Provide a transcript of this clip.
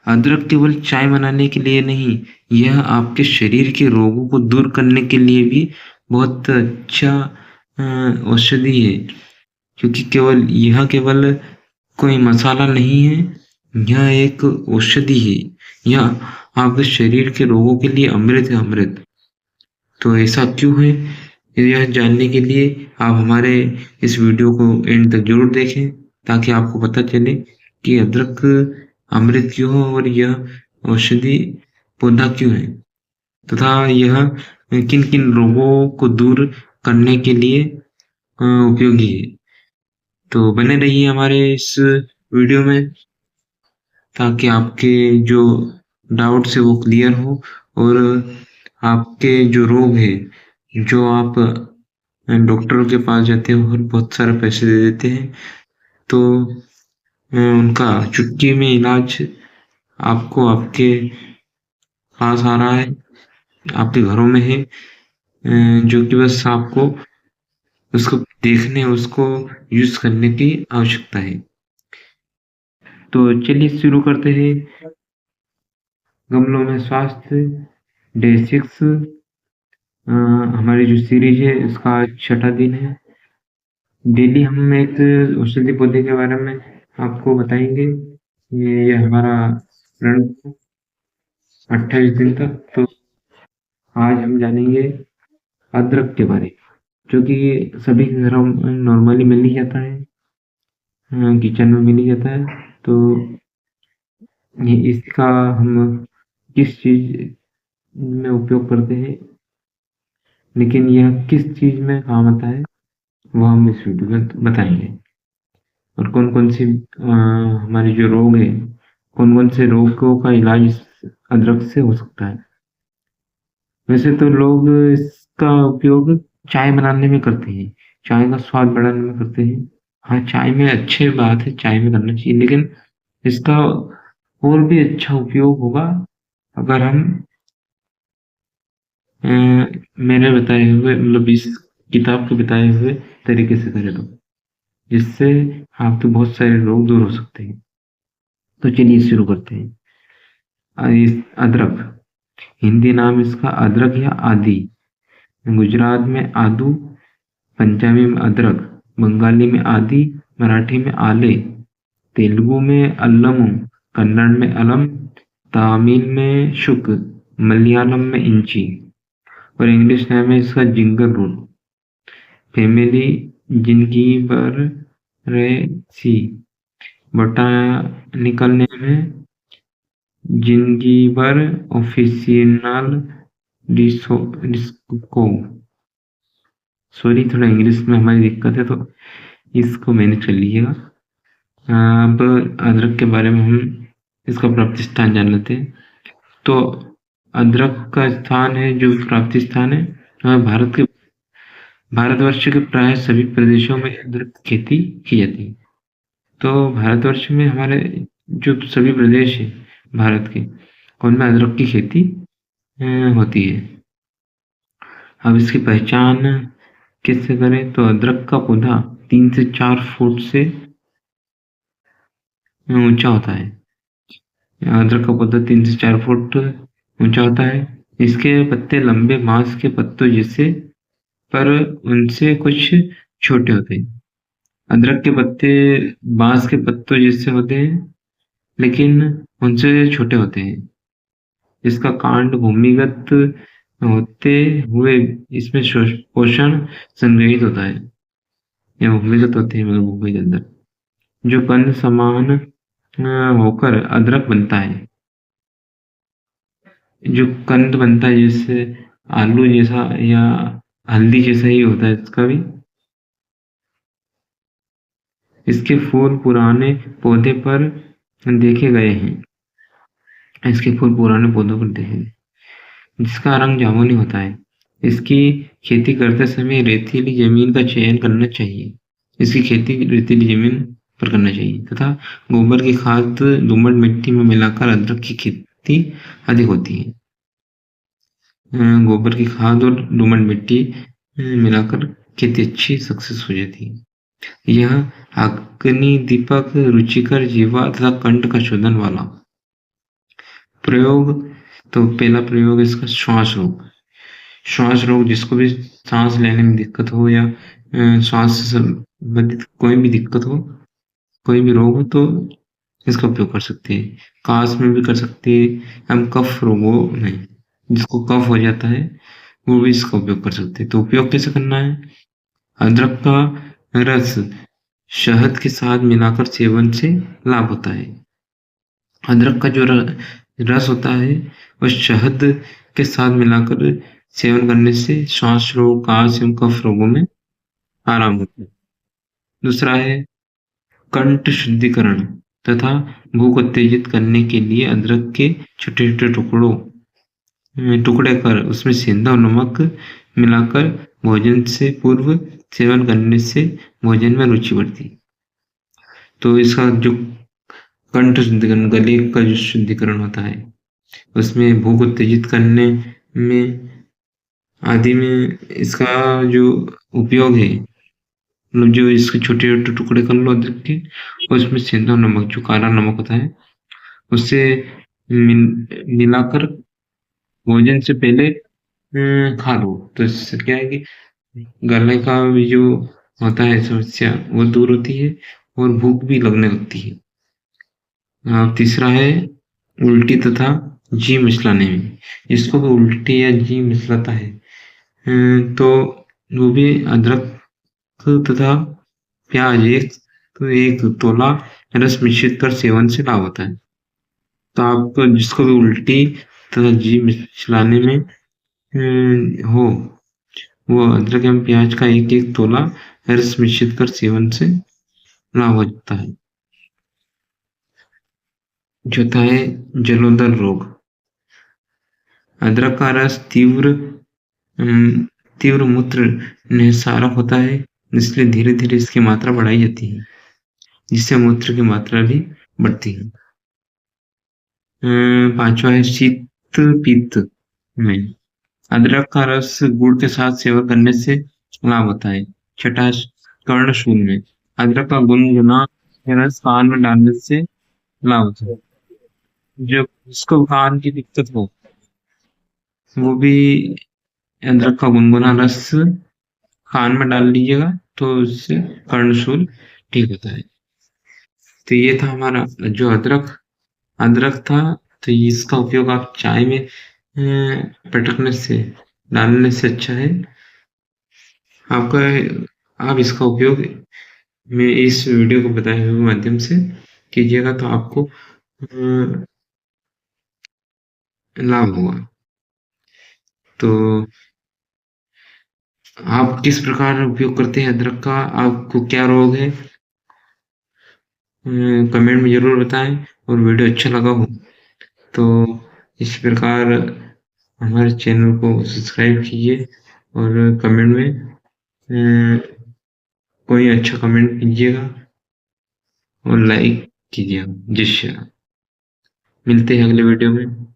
अदरक केवल चाय बनाने के लिए नहीं, यह आपके शरीर के रोगों को दूर करने के लिए भी बहुत अच्छा औषधि है। क्योंकि यह केवल कोई मसाला नहीं है, यह एक औषधि है। यह आपके शरीर के रोगों के लिए अमृत है, अमृत। तो ऐसा क्यों है, यह जानने के लिए आप हमारे इस वीडियो को एंड तक जरूर देखें, ताकि आपको पता चले कि अदरक अमृत क्यों है और यह औषधि पौधा क्यों है, तथा यह किन किन रोगों को दूर करने के लिए उपयोगी है। तो बने रहिए हमारे इस वीडियो में, ताकि आपके जो डाउट्स है वो क्लियर हो, और आपके जो रोग है, जो आप डॉक्टरों के पास जाते हो और बहुत सारे पैसे दे देते हैं, तो उनका चुटकी में इलाज आपको आपके पास आ रहा है, आपके घरों में है, जो कि बस आपको उसको देखने, उसको यूज करने की आवश्यकता है। तो चलिए शुरू करते हैं। गमलों में स्वास्थ्य डे 6, हमारी जो सीरीज है इसका 6ठा दिन है। डेली हम एक औषधि पौधे के बारे में आपको बताएंगे। ये हमारा रन 28 दिन तक। तो आज हम जानेंगे अदरक के बारे में, जो कि सभी के घरों में नॉर्मली मिल ही जाता है, किचन में मिल ही जाता है। तो ये इसका हम किस चीज में उपयोग करते हैं, लेकिन यह किस चीज में काम आता है, वो हम इस वीडियो में बताएंगे। और कौन कौन सी हमारे जो रोग है, कौन कौन से रोगों का इलाज इस अदरक से हो सकता है। वैसे तो लोग इसका उपयोग चाय बनाने में करते हैं, चाय का स्वाद बढ़ाने में करते हैं। हाँ, चाय में अच्छी बात है, चाय में करना चाहिए, लेकिन इसका और भी अच्छा उपयोग होगा अगर हम मेरे बताए हुए, मतलब इस किताब के बताए हुए तरीके से करें, तो जिससे आपके बहुत सारे रोग दूर हो सकते हैं। तो चलिए शुरू करते हैं। इस अदरक, हिंदी नाम इसका अदरक या आदि, गुजरात में आदू, पंजाबी में अदरक, बंगाली में आदि, मराठी में आले, तेलुगु में अल्लमू, कन्नड़ में अलम, तमिल में शुक, मलयालम में इंची, और इंग्लिश नाम है इसका ginger root. Family zingiberaceae, botanical name है जिंजीबर ऑफिसिनल डिस्को। सॉरी, थोड़ा इंग्लिश में हमारी दिक्कत है, तो इसको मैनेज कर लीजिएगा। अब अदरक के बारे में हम इसका प्राप्ति स्थान जान लेते हैं। तो अदरक का स्थान है, जो प्राप्ति स्थान है, भारतवर्ष के प्राय सभी प्रदेशों में अदरक की खेती की जाती है। तो भारतवर्ष में हमारे जो सभी प्रदेश है भारत के, उनमें अदरक की खेती होती है। अब इसकी पहचान किससे करें, तो अदरक का पौधा 3 से 4 फुट से ऊंचा होता है। अदरक का पौधा 3 से 4 फुट ऊंचा होता है। इसके पत्ते लंबे बांस के पत्तों जैसे, पर उनसे कुछ छोटे होते हैं। अदरक के पत्ते बांस के पत्तों जैसे होते हैं, लेकिन उनसे छोटे होते हैं। इसका कांड भूमिगत होते हुए इसमें पोषण संग्रहित होता है, या भूमिगत होते हैं, मतलब भूमि के अंदर, जो कंद समान होकर अदरक बनता है। जो कंद बनता है, जैसे आलू जैसा या हल्दी जैसा ही होता है इसका भी। इसके फूल पुराने पौधे पर देखे गए हैं। इसके फूल पुराने पौधों पर देखे गए, जिसका रंग जामुनी होता है। इसकी खेती करते समय रेतीली जमीन का चयन करना चाहिए। इसकी खेती रेतीली जमीन पर करना चाहिए, तथा गोबर की खाद दोमट मिट्टी में मिलाकर अदरक की खेती अधिक होती है। गोबर की खाद और दोमट मिट्टी मिलाकर खेती अच्छी सक्सेस हो जाती है। यह अग्नि दीपक, रुचिकर, जीवा तथा कंठ का शोधन वाला प्रयोग, तो पहला प्रयोग है इसका श्वास रोग। श्वास रोग, जिसको भी सांस लेने में दिक्कत हो या श्वास से संबंधित कोई भी दिक्कत हो, कोई भी रोग हो, तो इसका उपयोग कर सकते हैं। काश में भी कर सकते हैं। हम कफ रोगों में, जिसको कफ हो जाता है, वो भी इसका उपयोग कर सकते हैं। तो उपयोग कैसे करना है? अदरक का रस शहद के साथ मिलाकर सेवन से लाभ होता है। अदरक का जो रस होता है, वह शहद के साथ मिलाकर सेवन करने से श्वास रोग, काश एवं कफ रोगों में आराम होता है। दूसरा है कंठ शुद्धिकरण तथा भूख उत्तेजित करने के लिए अदरक के छोटे-छोटे टुकड़े कर उसमें सेंधा और नमक मिलाकर भोजन से पूर्व सेवन करने से भोजन में रुचि बढ़ती है। तो इसका जो कंठ शुद्धिकरण, गले का जो शुद्धिकरण होता है, उसमें भूख उत्तेजित करने में आदि में इसका जो उपयोग है, मतलब जो इसके छोटे-छोटे टुकड़े कर लो अदरक के, और उसमें सेंधा नमक, जो काला नमक होता है, उससे मिलाकर भोजन से पहले खा लो। तो इससे क्या है कि गले का भी जो होता है समस्या, वो दूर होती है और भूख भी लगने लगती है। तीसरा है उल्टी तथा जी मिचलाने में। जिसको भी उल्टी या जी मिचलाता है, तो वो भी अदरक तथा प्याज एक तोला रस मिश्रित कर सेवन से लाभ होता है। तो आपको जिसको भी उल्टी तथा जी मिचलाने में हो, वो अदरक एवं प्याज का एक एक तोला रस मिश्रित कर सेवन से लाभ हो जाता है। चौथा है जलोदर रोग। अदरक का रस तीव्र मूत्र निस्सारक होता है, इसलिए धीरे धीरे इसकी मात्रा बढ़ाई जाती है, जिससे मूत्र की मात्रा भी बढ़ती है। पांचवा है शीत पित्त में। अदरक का रस गुड़ के साथ सेवन करने से लाभ होता है। छठा, कर्णशूल में। अदरक का गुनगुना रस कान में डालने से लाभ होता है। जब जिसको कान की दिक्कत हो, वो भी अदरक का गुनगुना रस कान में डाल लीजिएगा, तो उससे कर्णशूल ठीक होता है। तो ये था हमारा जो अदरक अदरक था। तो इसका उपयोग आप चाय में पटकने से, डालने से अच्छा है आपका, आप इसका उपयोग मैं इस वीडियो को बताए हुए माध्यम से कीजिएगा, तो आपको लाभ होगा। तो आप किस प्रकार उपयोग करते हैं अदरक का? आपको क्या रोग है? कमेंट में ज़रूर बताएं, और वीडियो अच्छा लगा हो तो इस प्रकार हमारे चैनल को सब्सक्राइब कीजिए, और कमेंट में कोई अच्छा कमेंट कीजिएगा और लाइक कीजिएगा। जय श्री राम। मिलते हैं अगले वीडियो में।